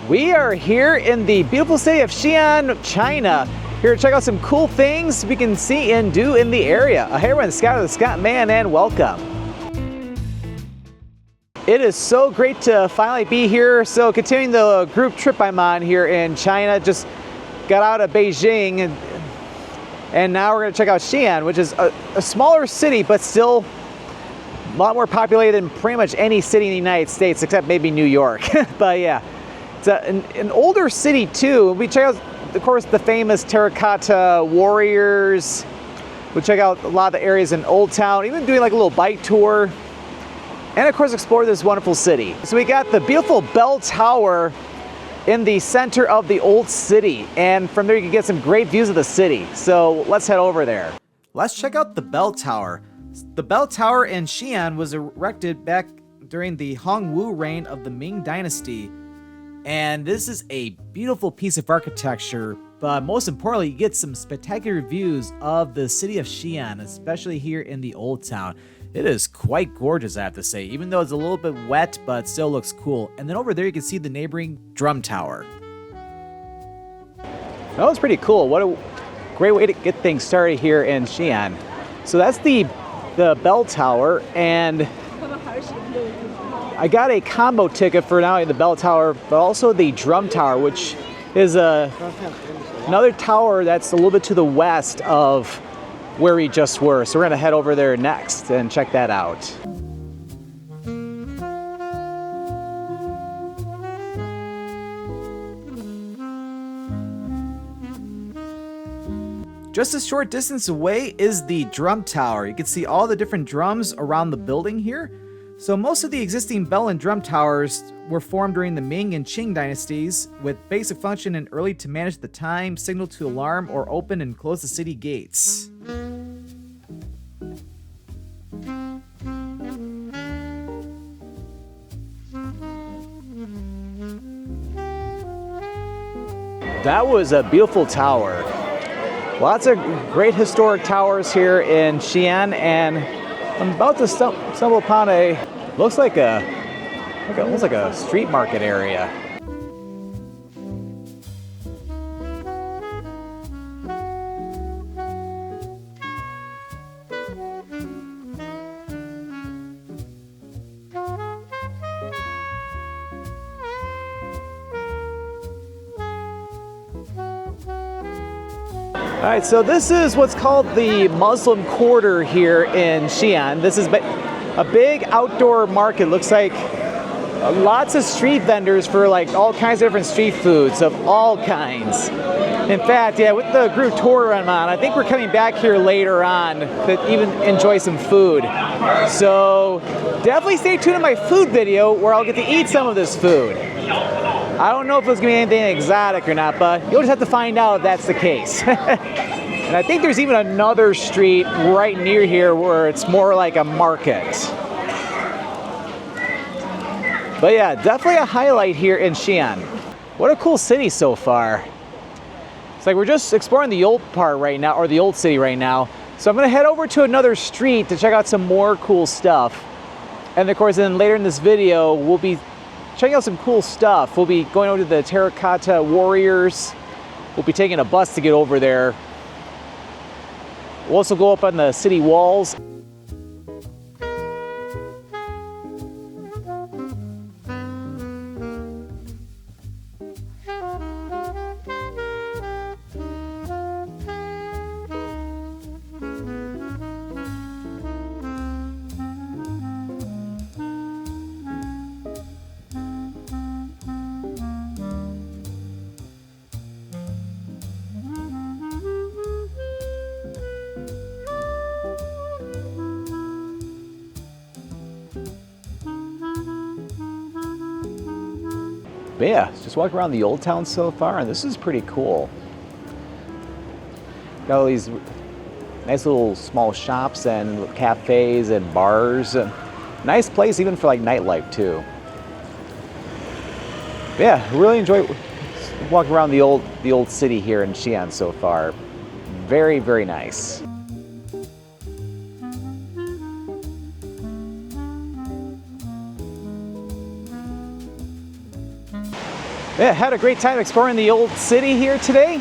We are here in the beautiful city of Xi'an, China. Here to check out some cool things we can see and do in the area. Hey everyone, Scott of the Scott Man, and welcome. It is so great to finally be here. So continuing the group trip I'm on here in China, just got out of Beijing and now we're going to check out Xi'an, which is a smaller city, but still a lot more populated than pretty much any city in the United States, except maybe New York. But yeah, it's an older city too. We check out, of course, the famous Terracotta Warriors. We'll check out a lot of the areas in Old Town, even doing like a little bike tour. And of course, explore this wonderful city. So we got the beautiful bell tower in the center of the old city. And from there, you can get some great views of the city. So let's head over there. Let's check out the bell tower. The bell tower in Xi'an was erected back during the Hongwu reign of the Ming Dynasty. And this is a beautiful piece of architecture, but most importantly, you get some spectacular views of the city of Xi'an, especially here in the Old Town. It is quite gorgeous, I have to say, even though it's a little bit wet, but still looks cool. And then over there, you can see the neighboring drum tower. That was pretty cool. What a great way to get things started here in Xi'an. So that's the bell tower, and I got a combo ticket for not only the bell tower, but also the drum tower, which is another tower that's a little bit to the west of where we just were. So we're gonna head over there next and check that out. Just a short distance away is the drum tower. You can see all the different drums around the building here. So most of the existing bell and drum towers were formed during the Ming and Qing dynasties, with basic function and early to manage the time, signal to alarm, or open and close the city gates. That was a beautiful tower. Lots of great historic towers here in Xi'an, and I'm about to stumble upon looks like a street market area. All right, so this is what's called the Muslim Quarter here in Xi'an. This is a big outdoor market. Looks like lots of street vendors for like all kinds of different street foods of all kinds. In fact, yeah, with the group tour I'm on, I think we're coming back here later on to even enjoy some food. So definitely stay tuned to my food video where I'll get to eat some of this food. I don't know if it's gonna be anything exotic or not, but you'll just have to find out if that's the case. And I think there's even another street right near here where it's more like a market. But yeah, definitely a highlight here in Xi'an. What a cool city so far. It's like we're just exploring the old part right now, or the old city right now. So I'm gonna head over to another street to check out some more cool stuff. And of course, then later in this video, we'll be checking out some cool stuff. We'll be going over to the Terracotta Warriors. We'll be taking a bus to get over there. We'll also go up on the city walls. But yeah, just walk around the old town so far, and this is pretty cool. Got all these nice little small shops and cafes and bars. Nice place even for like nightlife too. But yeah, really enjoy walking around the old city here in Xi'an so far. Very, very nice. Yeah, had a great time exploring the old city here today.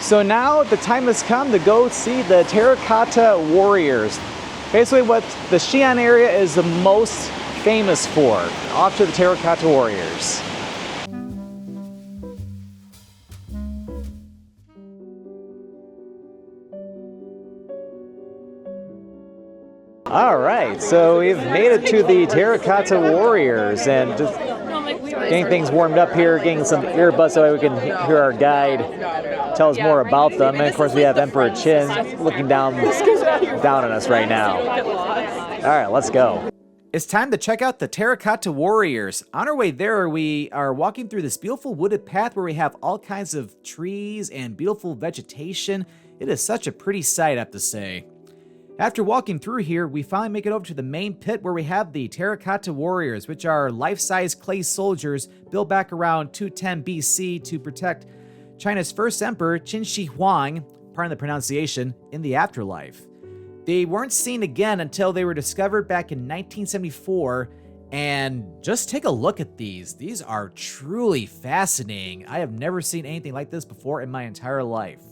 So now the time has come to go see the Terracotta Warriors. Basically what the Xi'an area is the most famous for. Off to the Terracotta Warriors. All right, so we've made it to the Terracotta Warriors and just getting things warmed up here, getting some earbuds so we can hear our guide tell us more about them. And of course we have Emperor Qin looking down on us right now. All right, let's go. It's time to check out the Terracotta Warriors. On our way there, we are walking through this beautiful wooded path where we have all kinds of trees and beautiful vegetation. It is such a pretty sight, I have to say. After walking through here, we finally make it over to the main pit where we have the Terracotta Warriors, which are life-size clay soldiers built back around 210 BC to protect China's first emperor, Qin Shi Huang, pardon the pronunciation, in the afterlife. They weren't seen again until they were discovered back in 1974, and just take a look at these. These are truly fascinating. I have never seen anything like this before in my entire life.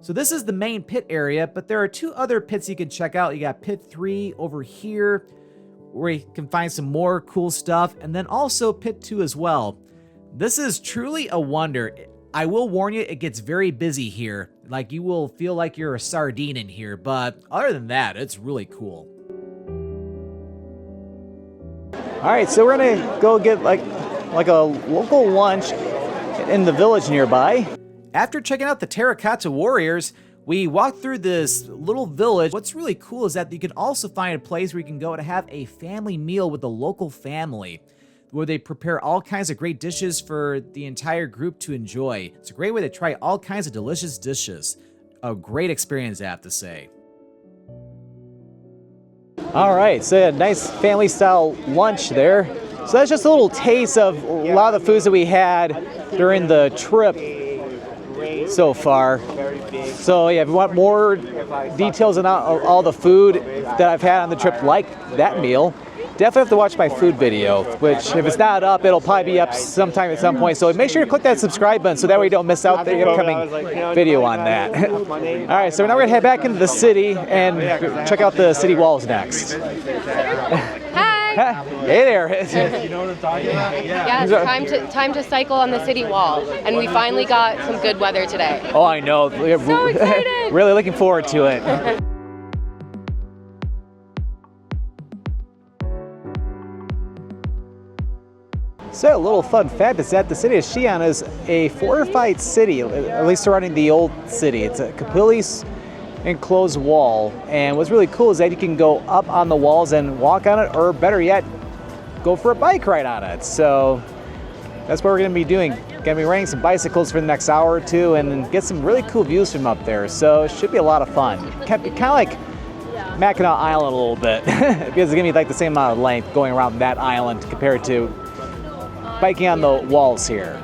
So this is the main pit area, but there are two other pits you can check out. You got pit 3 over here, where you can find some more cool stuff, and then also pit 2 as well. This is truly a wonder. I will warn you, it gets very busy here. Like, you will feel like you're a sardine in here, but other than that, it's really cool. All right, so we're gonna go get like a local lunch in the village nearby. After checking out the Terracotta Warriors, we walked through this little village. What's really cool is that you can also find a place where you can go to have a family meal with a local family, where they prepare all kinds of great dishes for the entire group to enjoy. It's a great way to try all kinds of delicious dishes. A great experience, I have to say. All right, so a nice family-style lunch there. So that's just a little taste of a lot of the foods that we had during the trip so far. So yeah, if you want more details on all the food that I've had on the trip, like that meal, definitely have to watch my food video, which if it's not up, it'll probably be up sometime at some point. So make sure to click that subscribe button so that way you don't miss out the upcoming video on that. All right, so now we're gonna head back into the city and check out the city walls next. Hey there. You know what I'm talking about? Yeah, it's time to cycle on the city wall, and we finally got some good weather today. Oh, I know. So excited. Really looking forward to it. So a little fun fact is that the city of Xi'an is a fortified city, at least surrounding the old city. It's a completely enclosed wall, and what's really cool is that you can go up on the walls and walk on it, or better yet, go for a bike ride on it. So that's what we're going to be doing. Going to be riding some bicycles for the next hour or two and get some really cool views from up there. So it should be a lot of fun. Kind of like Mackinac Island a little bit because it's going to be like the same amount of length going around that island compared to biking on the walls here.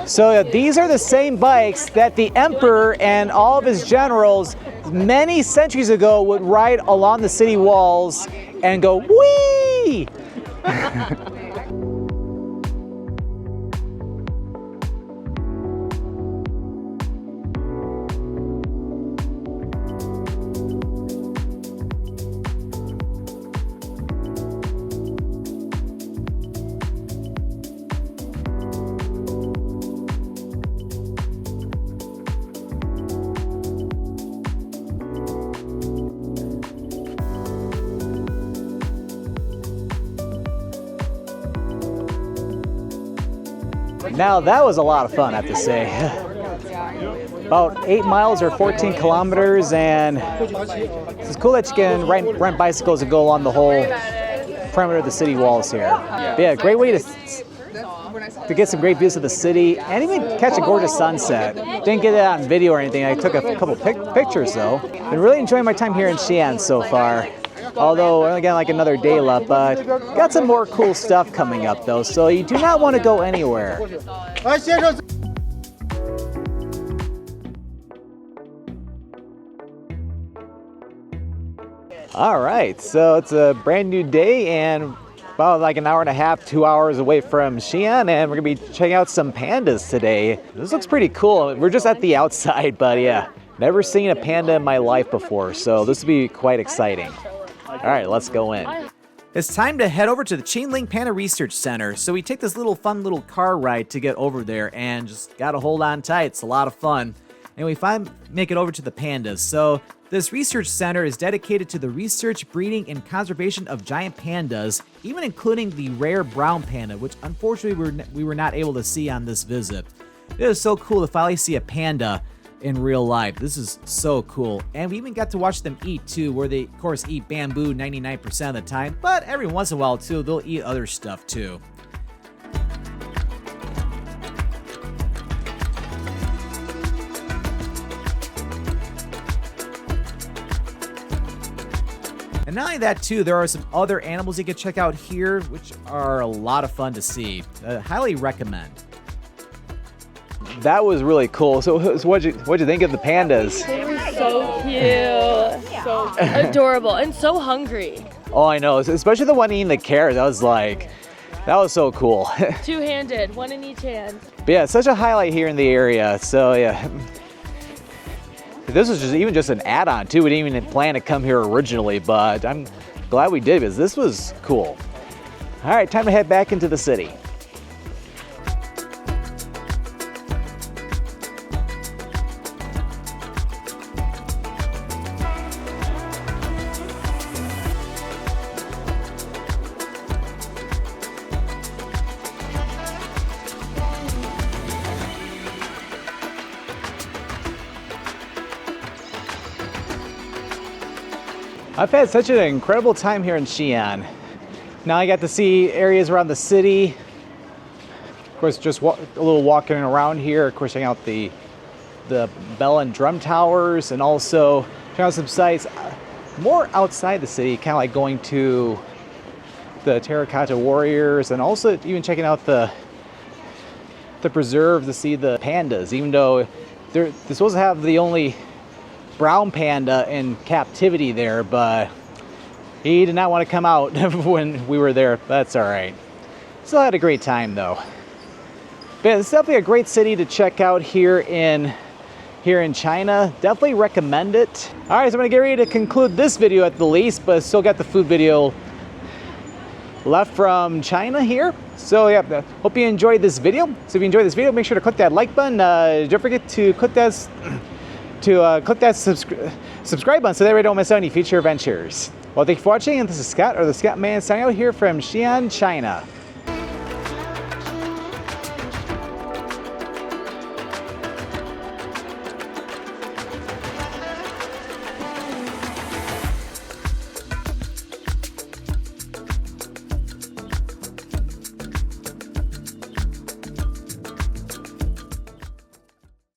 So these are the same bikes that the emperor and all of his generals many centuries ago would ride along the city walls and go, whee! Now that was a lot of fun, I have to say. about 8 miles or 14 kilometers, and it's cool that you can rent bicycles and go along the whole perimeter of the city walls here. But yeah, great way to get some great views of the city and even catch a gorgeous sunset. Didn't get it on video or anything. I took a couple pictures though. Been really enjoying my time here in Xi'an so far. Although I only got like another day left, but got some more cool stuff coming up though, so you do not want to go anywhere. All right, so it's a brand new day and about like an hour and a half, 2 hours away from Xi'an, and we're gonna be checking out some pandas today. This looks pretty cool. We're just at the outside, but yeah, never seen a panda in my life before, so this will be quite exciting. All right, let's go in. It's time to head over to the Qinling Panda Research Center. So we take this fun little car ride to get over there and just gotta hold on tight. It's a lot of fun. And we make it over to the pandas. So this research center is dedicated to the research, breeding, and conservation of giant pandas, even including the rare brown panda, which unfortunately we were not able to see on this visit. It is so cool to finally see a panda in real life. This is so cool. And we even got to watch them eat too, where they of course eat bamboo 99% of the time, but every once in a while too, they'll eat other stuff too. And not only that too, there are some other animals you can check out here, which are a lot of fun to see. Highly recommend. That was really cool. So what'd you think of the pandas? They were so cute, so adorable, and so hungry. Oh, I know, especially the one eating the carrots. That was so cool. Two-handed, one in each hand. But yeah, it's such a highlight here in the area. So yeah, this was just an add-on too. We didn't even plan to come here originally, but I'm glad we did because this was cool. All right, time to head back into the city. I've had such an incredible time here in Xi'an. Now I got to see areas around the city. Of course, just a little walking around here. Of course, checking out the bell and drum towers, and also checking out some sites more outside the city, kind of like going to the Terracotta Warriors, and also even checking out the preserve to see the pandas, even though they're supposed to have the only brown panda in captivity there, but he did not want to come out when we were there. That's all right. Still had a great time though. But it's definitely a great city to check out here in China. Definitely recommend it. All right, so I'm gonna get ready to conclude this video at the least, but still got the food video left from China here. So yeah, hope you enjoyed this video. So if you enjoyed this video, make sure to click that like button. Don't forget to click that subscribe button so that way you don't miss out any future adventures. Well, thank you for watching, and this is Scott, or the Scott Man, signing out here from Xi'an, China.